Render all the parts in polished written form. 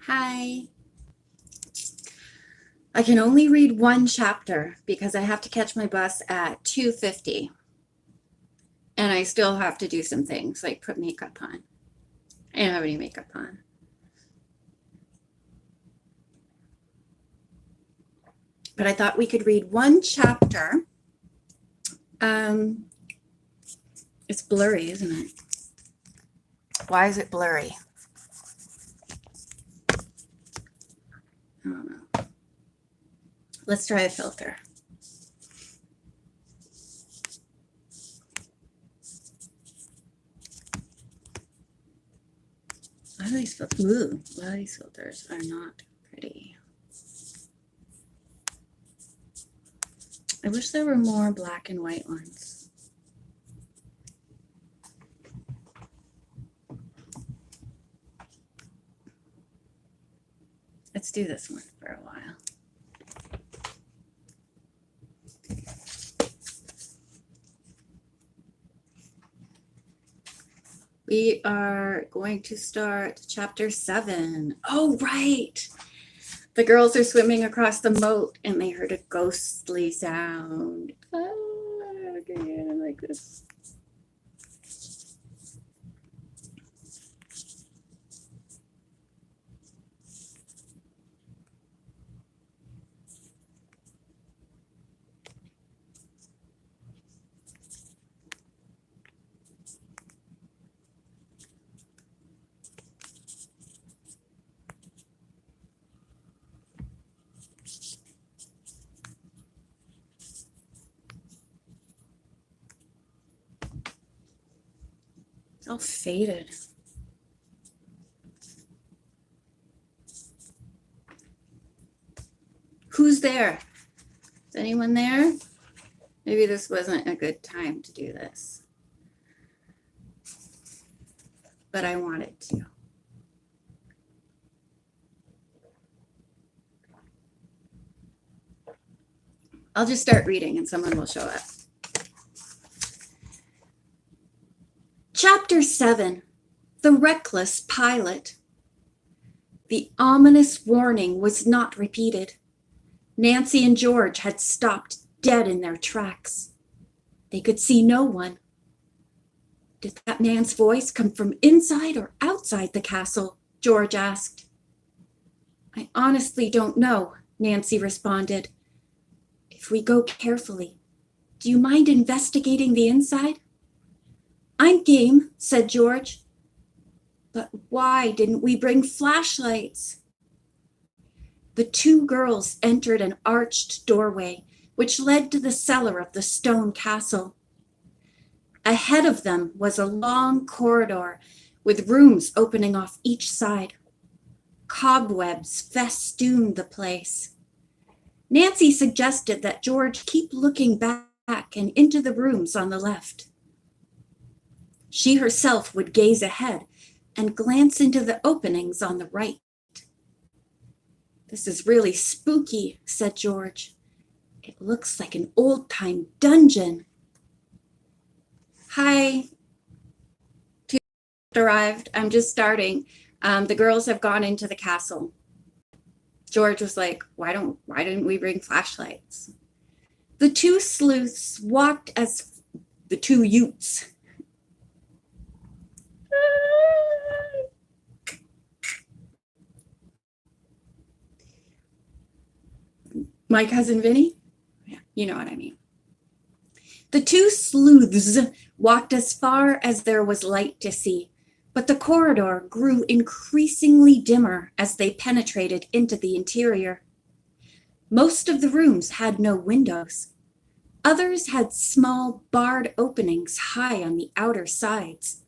Hi. I can only read one chapter because I have to catch my bus at 2:50. And I still have to do some things like put makeup on. I don't have any makeup on. But I thought we could read one chapter. It's blurry, isn't it? Why is it blurry? I don't know. Let's try a filter. A lot of these filters are not pretty. I wish there were more black and white ones. Let's do this one for a while. We are going to start chapter 7. Oh, right. The girls are swimming across the moat and they heard a ghostly sound. Oh, okay, I like this. It's all faded. Who's there? Is anyone there? Maybe this wasn't a good time to do this, but I wanted to. I'll just start reading and someone will show up. Chapter 7, The Reckless Pilot. The ominous warning was not repeated. Nancy and George had stopped dead in their tracks. They could see no one. Did that man's voice come from inside or outside the castle? George asked. I honestly don't know, Nancy responded. If we go carefully, do you mind investigating the inside? I'm game, said George. But why didn't we bring flashlights? The two girls entered an arched doorway which led to the cellar of the stone castle. Ahead of them was a long corridor with rooms opening off each side. Cobwebs festooned the place. Nancy suggested that George keep looking back and into the rooms on the left. She herself would gaze ahead and glance into the openings on the right. This is really spooky, said George. It looks like an old-time dungeon. Hi. Arrived. I'm just starting. The girls have gone into the castle. George was like, why didn't we bring flashlights? The two sleuths walked as the two Utes. My cousin Vinny? Yeah, you know what I mean. The two sleuths walked as far as there was light to see, but the corridor grew increasingly dimmer as they penetrated into the interior. Most of the rooms had no windows. Others had small barred openings high on the outer sides.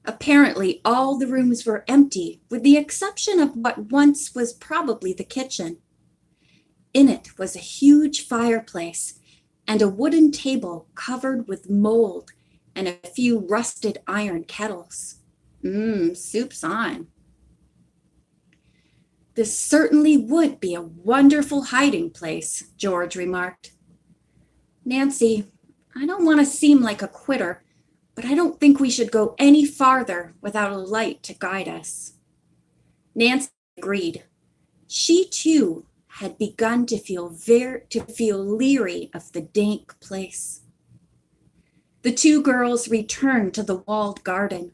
Apparently, all the rooms were empty, with the exception of what once was probably the kitchen. In it was a huge fireplace and a wooden table covered with mold and a few rusted iron kettles. Soup's on. This certainly would be a wonderful hiding place, George remarked. Nancy, I don't want to seem like a quitter, but I don't think we should go any farther without a light to guide us. Nancy agreed. She too had begun to feel leery of the dank place. The two girls returned to the walled garden.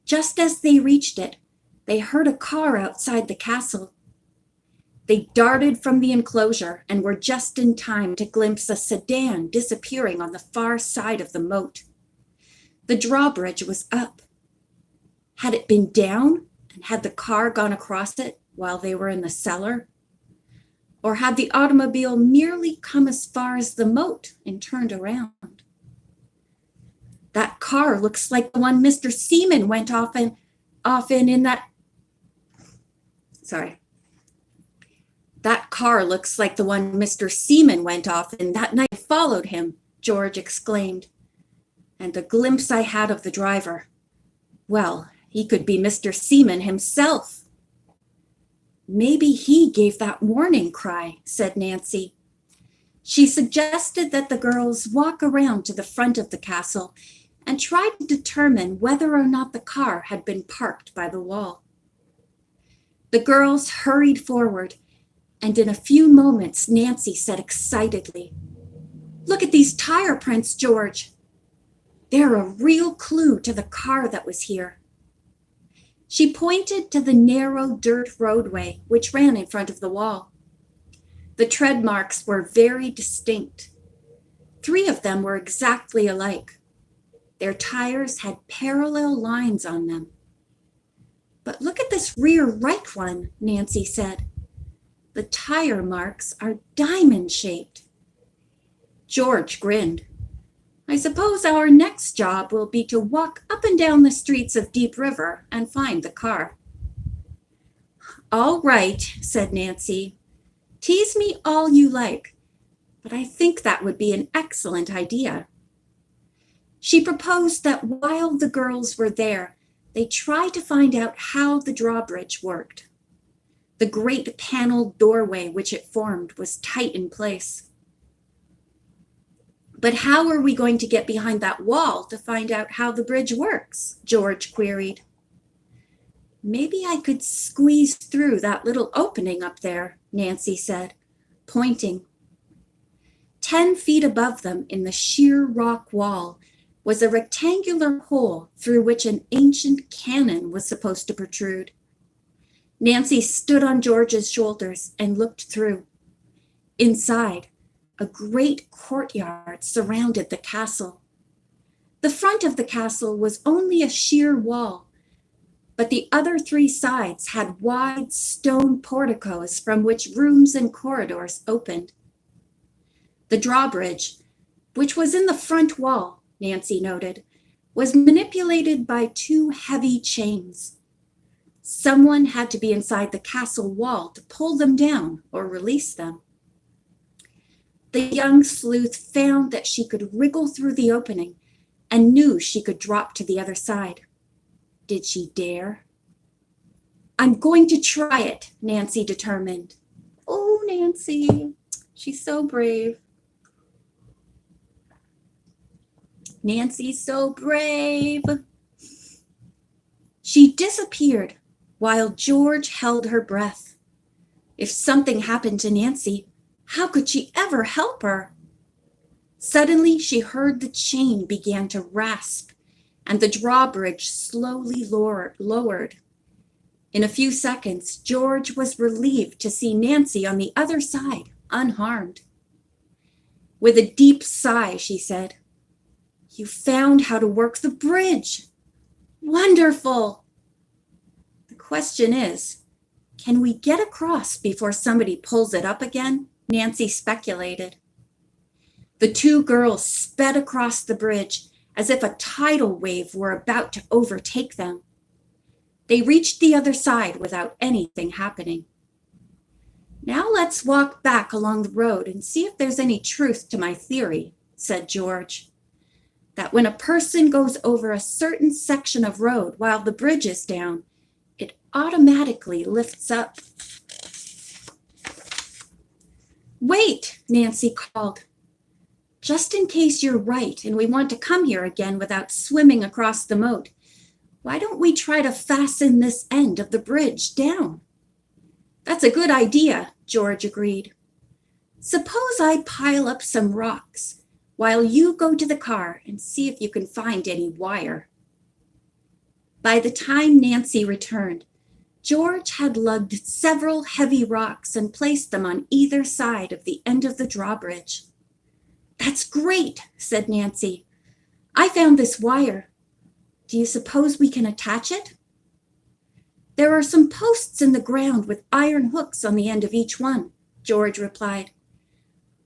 Just as they reached it, they heard a car outside the castle. They darted from the enclosure and were just in time to glimpse a sedan disappearing on the far side of the moat. The drawbridge was up. Had it been down, and had the car gone across it while they were in the cellar? Or had the automobile merely come as far as the moat and turned around? That car looks like the one Mr. Seaman went off in that. Sorry. That car looks like the one Mr. Seaman went off in that night I followed him, George exclaimed. And the glimpse I had of the driver. Well, he could be Mr. Seaman himself. Maybe he gave that warning cry, said Nancy. She suggested that the girls walk around to the front of the castle and try to determine whether or not the car had been parked by the wall. The girls hurried forward, and in a few moments Nancy said excitedly, "Look at these tire prints, George. They're a real clue to the car that was here." She pointed to the narrow dirt roadway which ran in front of the wall. The tread marks were very distinct. 3 of them were exactly alike. Their tires had parallel lines on them. "But look at this rear right one," Nancy said. "The tire marks are diamond-shaped." George grinned. "I suppose our next job will be to walk up and down the streets of Deep River and find the car." "All right," said Nancy. "Tease me all you like, but I think that would be an excellent idea." She proposed that while the girls were there, they try to find out how the drawbridge worked. The great paneled doorway which it formed was tight in place. "But how are we going to get behind that wall to find out how the bridge works?" George queried. "Maybe I could squeeze through that little opening up there," Nancy said, pointing. 10 feet above them in the sheer rock wall was a rectangular hole through which an ancient cannon was supposed to protrude. Nancy stood on George's shoulders and looked through. Inside, a great courtyard surrounded the castle. The front of the castle was only a sheer wall, but the other 3 sides had wide stone porticos from which rooms and corridors opened. The drawbridge, which was in the front wall, Nancy noted, was manipulated by 2 heavy chains. Someone had to be inside the castle wall to pull them down or release them. The young sleuth found that she could wriggle through the opening and knew she could drop to the other side. Did she dare? "I'm going to try it," Nancy determined. Oh, Nancy, she's so brave. Nancy's so brave. She disappeared while George held her breath. If something happened to Nancy, how could she ever help her? Suddenly, she heard the chain began to rasp, and the drawbridge slowly lowered. In a few seconds, George was relieved to see Nancy on the other side, unharmed. With a deep sigh, she said, "You found how to work the bridge. Wonderful! The question is, can we get across before somebody pulls it up again?" Nancy speculated. The 2 girls sped across the bridge as if a tidal wave were about to overtake them. They reached the other side without anything happening. "Now let's walk back along the road and see if there's any truth to my theory," said George. "That when a person goes over a certain section of road while the bridge is down, it automatically lifts up." "Wait," Nancy called. "Just in case you're right and we want to come here again without swimming across the moat, why don't we try to fasten this end of the bridge down?" That's a good idea, George agreed. Suppose I pile up some rocks while you go to the car and see if you can find any wire. By the time Nancy returned, George had lugged several heavy rocks and placed them on either side of the end of the drawbridge. That's great, said Nancy. I found this wire. Do you suppose we can attach it? There are some posts in the ground with iron hooks on the end of each one, George replied.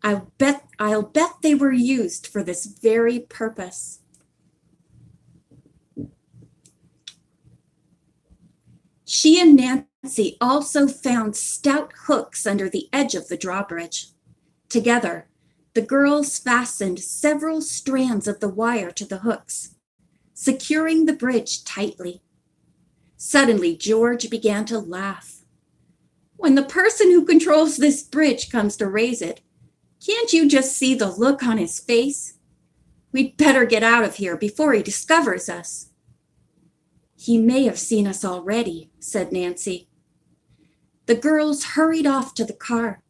I'll bet they were used for this very purpose. She and Nancy also found stout hooks under the edge of the drawbridge. Together, the girls fastened several strands of the wire to the hooks, securing the bridge tightly. Suddenly, George began to laugh. When the person who controls this bridge comes to raise it, can't you just see the look on his face? We'd better get out of here before he discovers us. He may have seen us already, said Nancy. The girls hurried off to the car.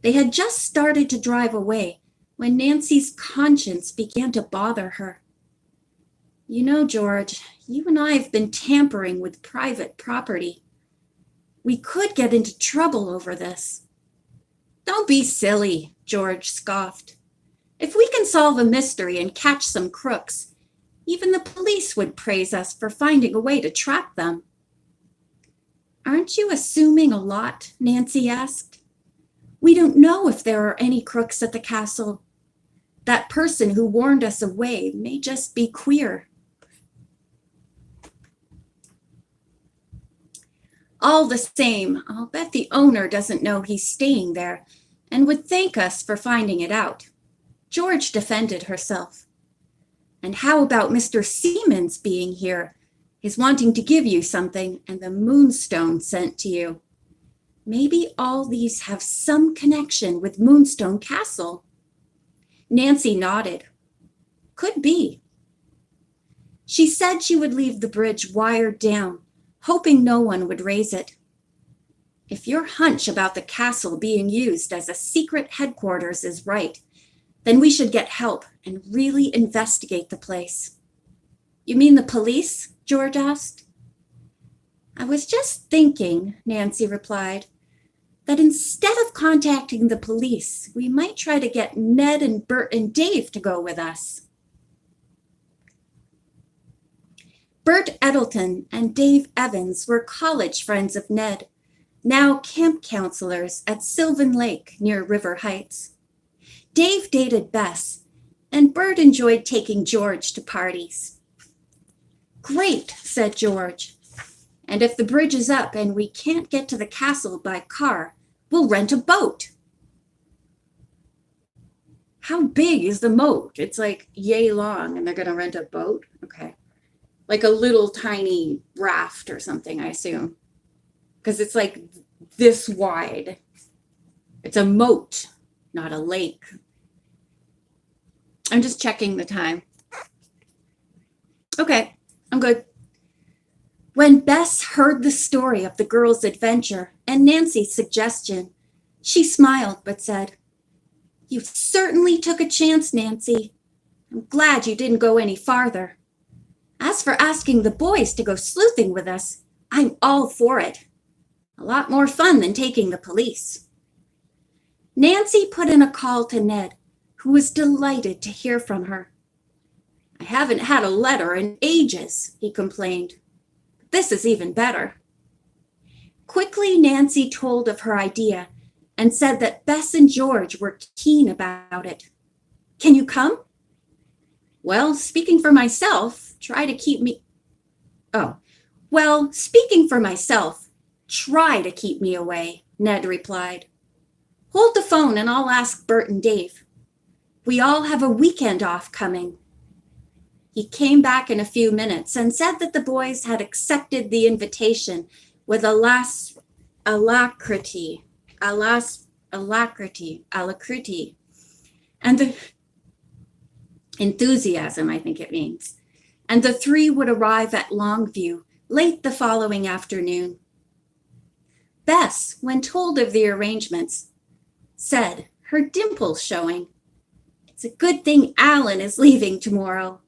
They had just started to drive away when Nancy's conscience began to bother her. You know, George, you and I have been tampering with private property. We could get into trouble over this. Don't be silly, George scoffed. If we can solve a mystery and catch some crooks, even the police would praise us for finding a way to trap them. Aren't you assuming a lot? Nancy asked. We don't know if there are any crooks at the castle. That person who warned us away may just be queer. All the same, I'll bet the owner doesn't know he's staying there and would thank us for finding it out. George defended herself. And how about Mr. Seaman's being here? He's wanting to give you something and the Moonstone sent to you. Maybe all these have some connection with Moonstone Castle. Nancy nodded. Could be. She said she would leave the bridge wired down, hoping no one would raise it. If your hunch about the castle being used as a secret headquarters is right, then we should get help and really investigate the place. You mean the police? George asked. I was just thinking, Nancy replied, that instead of contacting the police, we might try to get Ned and Bert and Dave to go with us. Bert Eddleton and Dave Evans were college friends of Ned, now camp counselors at Sylvan Lake near River Heights. Dave dated Bess, and Bert enjoyed taking George to parties. Great, said George. And if the bridge is up and we can't get to the castle by car, we'll rent a boat. How big is the moat? It's like yay long and they're going to rent a boat? Okay. Like a little tiny raft or something, I assume. Because it's like this wide. It's a moat, not a lake. I'm just checking the time. Okay, I'm good. When Bess heard the story of the girls' adventure and Nancy's suggestion, she smiled but said, You certainly took a chance, Nancy. I'm glad you didn't go any farther. As for asking the boys to go sleuthing with us, I'm all for it. A lot more fun than taking the police. Nancy put in a call to Ned, who was delighted to hear from her. I haven't had a letter in ages, he complained. This is even better. Quickly, Nancy told of her idea and said that Bess and George were keen about it. Can you come? Well, speaking for myself, try to keep me away, Ned replied. Hold the phone and I'll ask Bert and Dave. We all have a weekend off coming. He came back in a few minutes and said that the boys had accepted the invitation with alacrity, and the enthusiasm, I think it means. And the three would arrive at Longview late the following afternoon. Bess, when told of the arrangements, said, her dimples showing, "It's a good thing Alan is leaving tomorrow.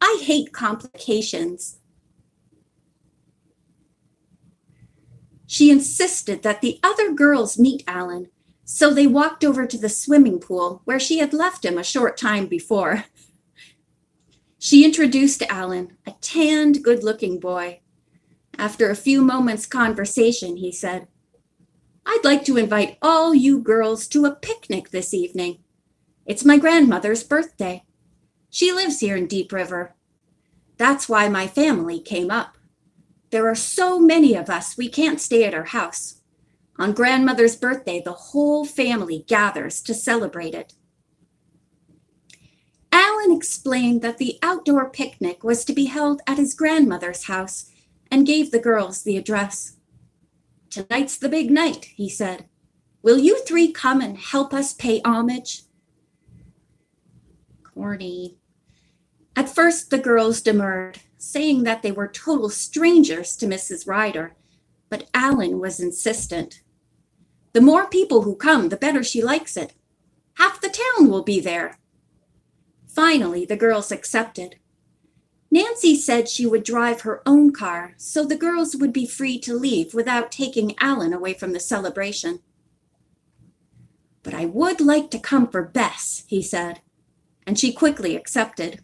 I hate complications." She insisted that the other girls meet Alan, so they walked over to the swimming pool where she had left him a short time before. She introduced Alan, a tanned, good-looking boy. After a few moments' conversation, he said, "I'd like to invite all you girls to a picnic this evening. It's my grandmother's birthday. She lives here in Deep River. That's why my family came up. There are so many of us we can't stay at our house. On grandmother's birthday, the whole family gathers to celebrate it." Alan explained that the outdoor picnic was to be held at his grandmother's house and gave the girls the address. "Tonight's the big night," he said. "Will you three come and help us pay homage?" Corny. At first, the girls demurred, saying that they were total strangers to Mrs. Ryder, but Alan was insistent. "The more people who come, the better she likes it. Half the town will be there." Finally, the girls accepted. Nancy said she would drive her own car, so the girls would be free to leave without taking Alan away from the celebration. "But I would like to come for Bess," he said, and she quickly accepted.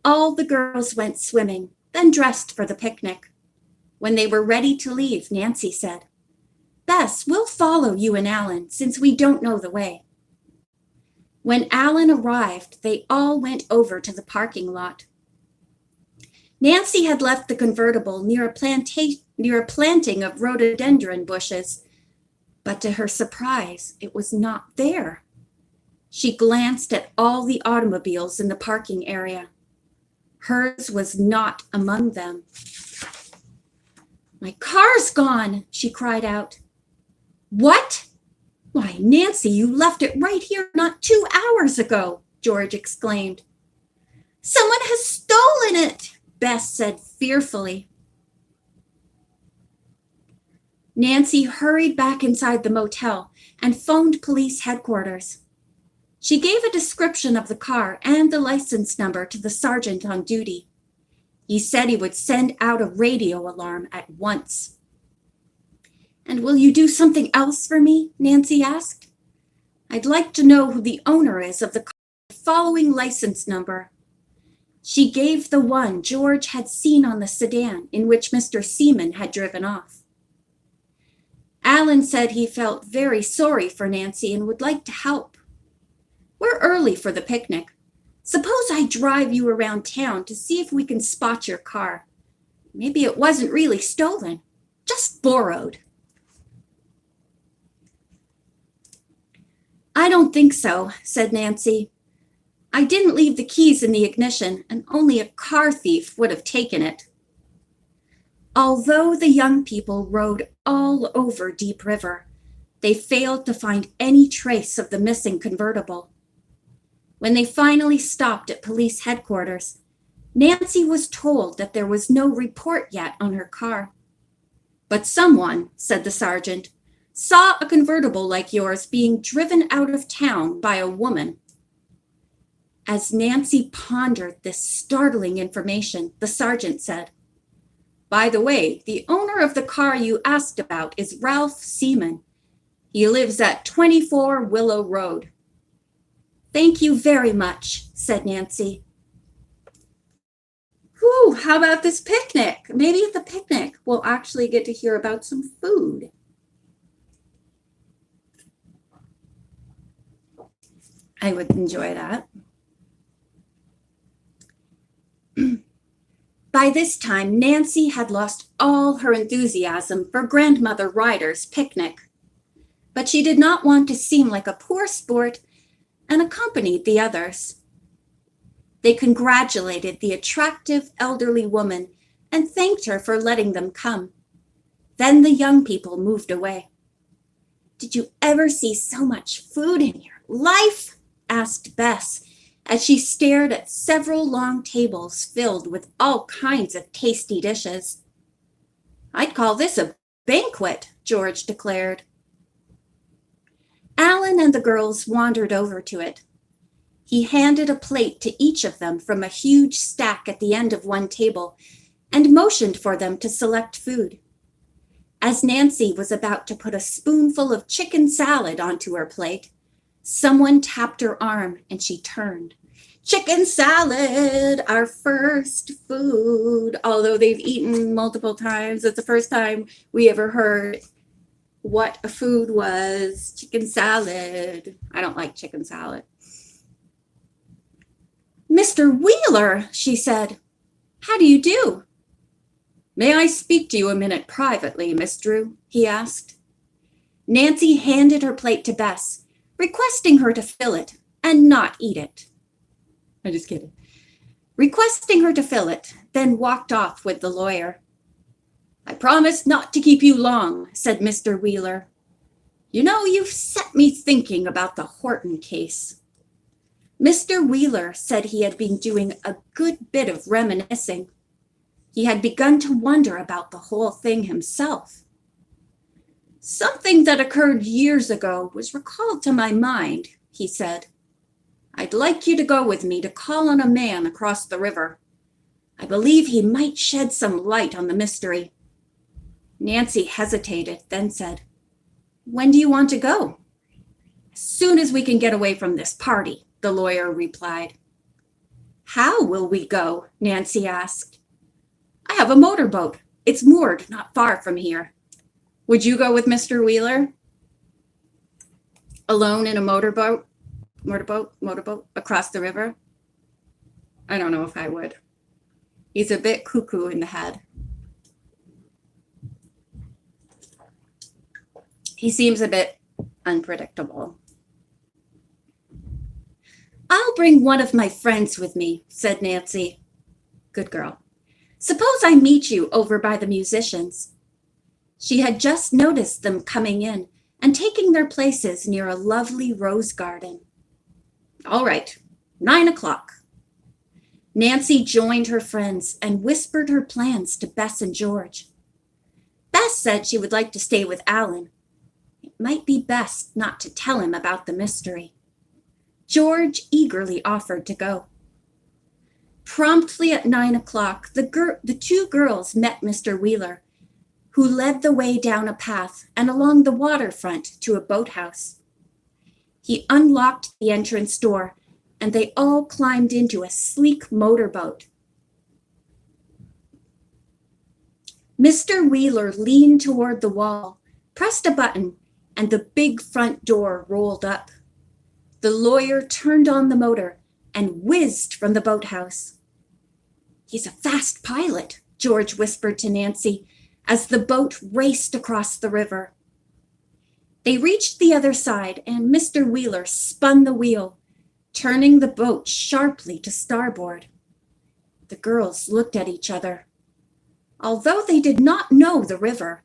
All the girls went swimming, then dressed for the picnic. When they were ready to leave, Nancy said, "Bess, we'll follow you and Alan since we don't know the way." When Alan arrived, they all went over to the parking lot. Nancy had left the convertible near a planting of rhododendron bushes, but to her surprise, it was not there. She glanced at all the automobiles in the parking area. Hers was not among them. "My car's gone," she cried out. "What? Why, Nancy, you left it right here not 2 hours ago," George exclaimed. "Someone has stolen it," Bess said fearfully. Nancy hurried back inside the motel and phoned police headquarters. She gave a description of the car and the license number to the sergeant on duty. He said he would send out a radio alarm at once. "And will you do something else for me?" Nancy asked. "I'd like to know who the owner is of the car following license number." She gave the one George had seen on the sedan in which Mr. Seaman had driven off. Alan said he felt very sorry for Nancy and would like to help. "We're early for the picnic. Suppose I drive you around town to see if we can spot your car. Maybe it wasn't really stolen, just borrowed." "I don't think so," said Nancy. "I didn't leave the keys in the ignition, and only a car thief would have taken it." Although the young people rode all over Deep River, they failed to find any trace of the missing convertible. When they finally stopped at police headquarters, Nancy was told that there was no report yet on her car. "But someone," said the sergeant, "saw a convertible like yours being driven out of town by a woman." As Nancy pondered this startling information, the sergeant said, "By the way, the owner of the car you asked about is Ralph Seaman. He lives at 24 Willow Road." "Thank you very much," said Nancy. Whew, how about this picnic? Maybe at the picnic we'll actually get to hear about some food. I would enjoy that. By this time, Nancy had lost all her enthusiasm for Grandmother Ryder's picnic. But she did not want to seem like a poor sport and accompanied the others. They congratulated the attractive elderly woman and thanked her for letting them come. Then the young people moved away. "Did you ever see so much food in your life?" asked Bess, as she stared at several long tables filled with all kinds of tasty dishes. "I'd call this a Banquet, George declared. Alan and the girls wandered over to it. He handed a plate to each of them from a huge stack at the end of one table and motioned for them to select food. As Nancy was about to put a spoonful of chicken salad onto her plate, someone tapped her arm and she turned. Chicken salad, our first food. Although they've eaten multiple times, it's the first time we ever heard what a food was. Chicken salad. I don't like chicken salad. Mr. Wheeler, she said. How do you do? May I speak to you a minute privately, Miss Drew? He asked. Nancy handed her plate to Bess, requesting her to fill it and not eat it. I'm just kidding. Requesting her to fill it, then walked off with the lawyer. I promise not to keep you long, said Mr. Wheeler. You know, you've set me thinking about the Horton case. Mr. Wheeler said he had been doing a good bit of reminiscing. He had begun to wonder about the whole thing himself. Something that occurred years ago was recalled to my mind, he said. I'd like you to go with me to call on a man across the river. I believe he might shed some light on the mystery. Nancy hesitated, then said, When do you want to go? As soon as we can get away from this party, the lawyer replied. How will we go? Nancy asked. I have a motorboat. It's moored not far from here. Would you go with Mr. Wheeler? Alone in a motorboat across the river? I don't know if I would. He's a bit cuckoo in the head. He seems a bit unpredictable. I'll bring one of my friends with me, said Nancy. Good girl. Suppose I meet you over by the musicians. She had just noticed them coming in and taking their places near a lovely rose garden. All right, 9 o'clock. Nancy joined her friends and whispered her plans to Bess and George. Bess said she would like to stay with Alan. It might be best not to tell him about the mystery. George eagerly offered to go. Promptly at 9 o'clock, the two girls met Mr. Wheeler, who led the way down a path and along the waterfront to a boathouse. He unlocked the entrance door, and they all climbed into a sleek motorboat. Mr. Wheeler leaned toward the wall, pressed a button, and the big front door rolled up. The lawyer turned on the motor and whizzed from the boathouse. He's a fast pilot, George whispered to Nancy as the boat raced across the river. They reached the other side, and Mr. Wheeler spun the wheel, turning the boat sharply to starboard. The girls looked at each other. Although they did not know the river,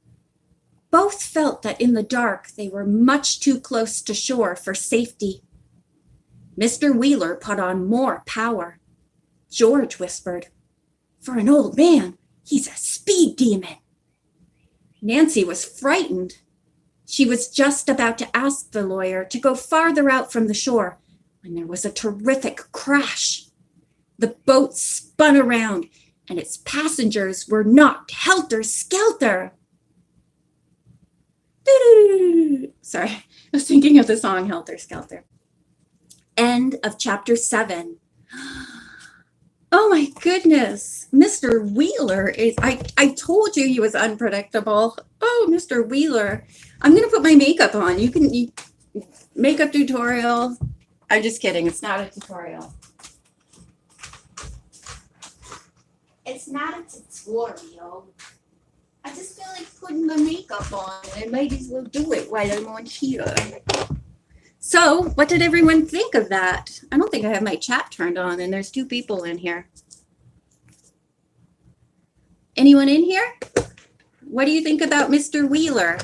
both felt that in the dark they were much too close to shore for safety. Mr. Wheeler put on more power. George whispered, For an old man, he's a speed demon. Nancy was frightened. She was just about to ask the lawyer to go farther out from the shore when there was a terrific crash. The boat spun around and its passengers were knocked helter-skelter. Sorry, I was thinking of the song Helter Skelter. End of chapter 7. Oh my goodness. Mr. Wheeler is, I told you he was unpredictable. Oh, Mr. Wheeler. I'm going to put my makeup on. Makeup tutorial. I'm just kidding. It's not a tutorial. It's not a tutorial. I just feel like putting my makeup on. I might as well do it while I'm on here. So, what did everyone think of that? I don't think I have my chat turned on, and there's 2 people in here. Anyone in here? What do you think about Mr. Wheeler?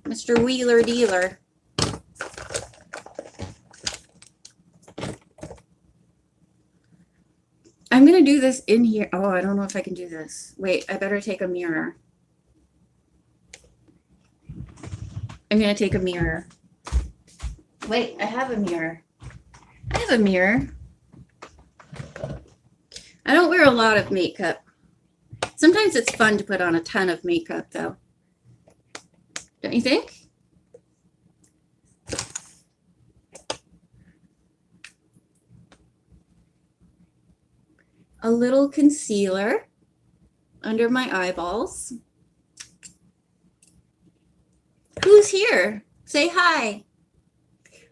Mr. Wheeler Dealer. I'm going to do this in here. Oh, I don't know if I can do this. Wait, I better take a mirror. I'm going to take a mirror. Wait, I have a mirror. I have a mirror. I don't wear a lot of makeup. Sometimes it's fun to put on a ton of makeup, though. Don't you think? A little concealer under my eyeballs. Who's here? Say hi.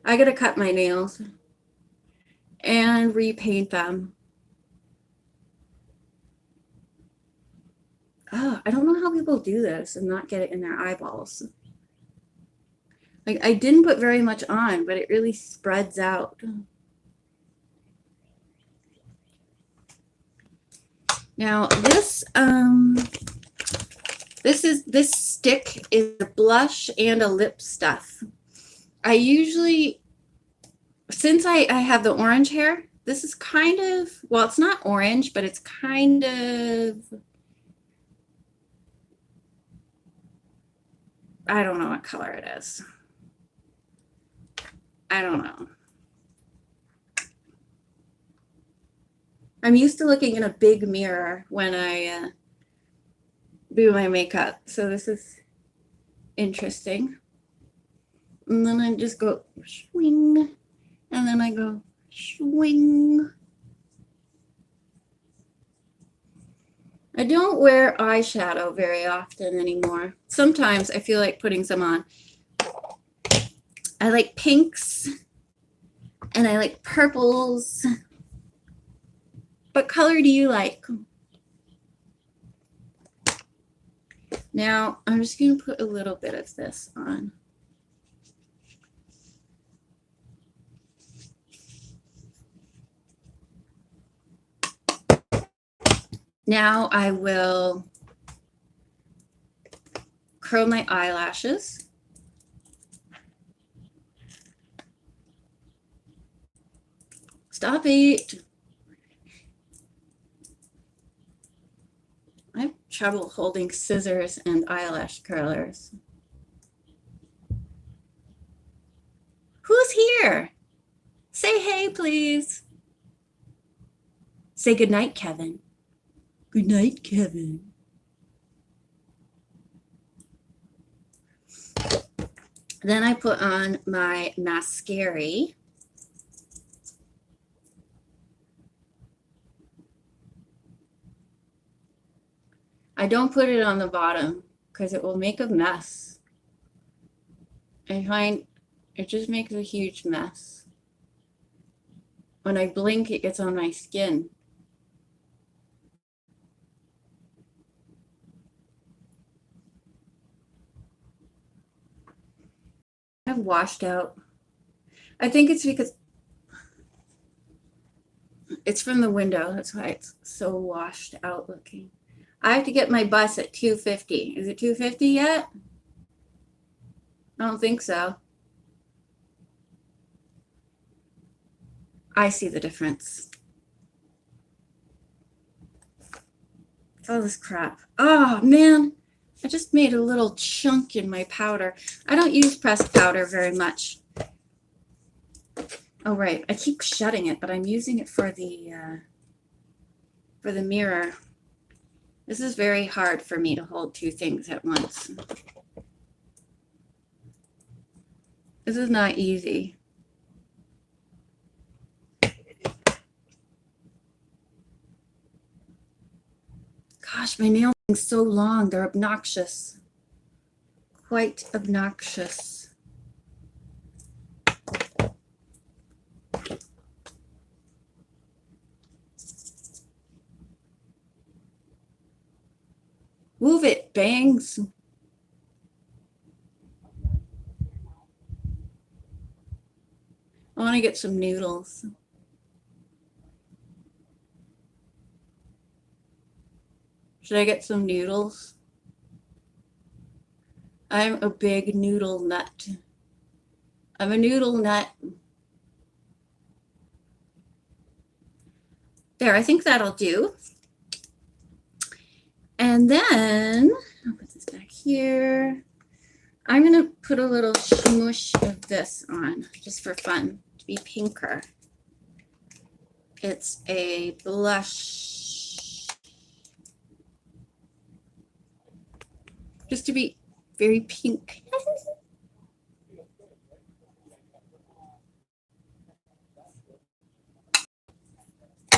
I gotta cut my nails and repaint them. Oh, I don't know how people do this and not get it in their eyeballs. Like, I didn't put very much on, but it really spreads out. Now this stick is a blush and a lip stuff. I usually, since I have the orange hair, this is kind of, well, it's not orange, but it's kind of, I don't know what color it is. I don't know. I'm used to looking in a big mirror when I do my makeup, so this is interesting. And then I just go swing, and then I go swing. I don't wear eyeshadow very often anymore. Sometimes I feel like putting some on. I like pinks and I like purples. What color do you like? Now I'm just going to put a little bit of this on. Now I will curl my eyelashes. Stop it. I have trouble holding scissors and eyelash curlers. Who's here? Say hey, please. Say goodnight, Kevin. Good night, Kevin. Then I put on my mascara. I don't put it on the bottom because it will make a mess. I find it just makes a huge mess. When I blink, it gets on my skin. I've washed out. I think it's because it's from the window. That's why it's so washed out looking. I have to get my bus at 2:50. Is it 2:50 yet? I don't think so. I see the difference. All this crap. Oh, man. I just made a little chunk in my powder. I don't use pressed powder very much. Oh, right. I keep shutting it, but I'm using it for the mirror. This is very hard for me to hold two things at once. This is not easy. Gosh, my nails are so long. They're obnoxious. Quite obnoxious. Move it, Bangs. I want to get some noodles. Should I get some noodles? I'm a big noodle nut. I'm a noodle nut. There, I think that'll do. And then I'll put this back here. I'm going to put a little smoosh of this on just for fun to be pinker. It's a blush. Just to be very pink.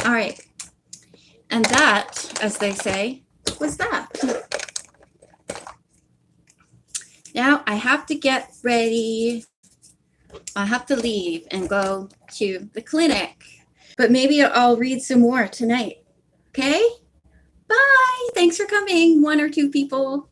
All right. And that, as they say, was that. Now I have to get ready. I have to leave and go to the clinic. But maybe I'll read some more tonight. Okay? Bye. Thanks for coming, 1 or 2 people.